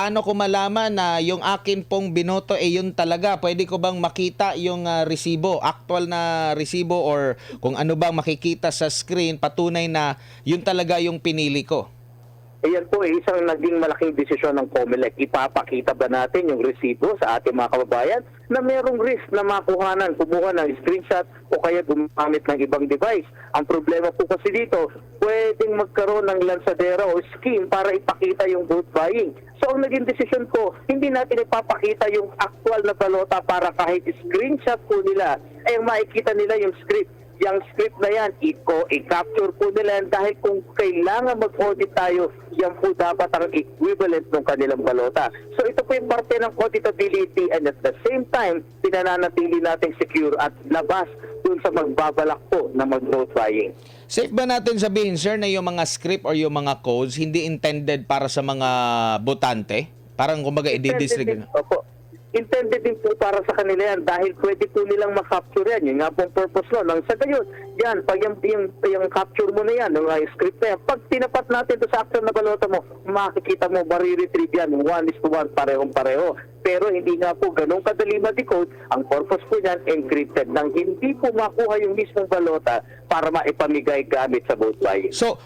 paano ko malaman na yung akin pong binoto yun talaga? Pwede ko bang makita yung resibo, actual na resibo, or kung ano bang makikita sa screen, patunay na yun talaga yung pinili ko? Ayan po, isang naging malaking desisyon ng COMELEC. Ipapakita ba natin yung resibo sa ating mga kababayan na merong risk na makuhanan, kumuha ng screenshot o kaya gumamit ng ibang device? Ang problema po kasi dito, pwedeng magkaroon ng lansadera o scheme para ipakita yung vote buying. So ang naging desisyon ko, hindi natin ipapakita yung actual na balota para kahit screenshot po nila, ay makikita nila yung script. Yung script na yan, i-capture po nila yan dahil kung kailangan mag-audit tayo, yan po dapat ang equivalent ng kanilang balota. So ito po yung parte ng auditability, and at the same time, pinananatili nating secure at labas dun sa magbabalak po na mag-vote buying. Safe ba natin sabihin, sir, na yung mga script or yung mga codes hindi intended para sa mga botante? Parang kumbaga i-disregard. Opo. Intended din po para sa kanila yan dahil pwede po nilang makapture yan. Yun nga pong purpose no. Nang sa gayon, yan, pag yung capture mo na yan, yung script na yan, pag tinapat natin ito sa actual na balota mo, makikita mo, mariretrieve yan, 1:1, parehong-pareho. Pero hindi nga po ganun kadali ma-decode. Ang purpose po niyan, encrypted, nang hindi po makuha yung mismong balota para maipamigay gamit sa vote buying. So,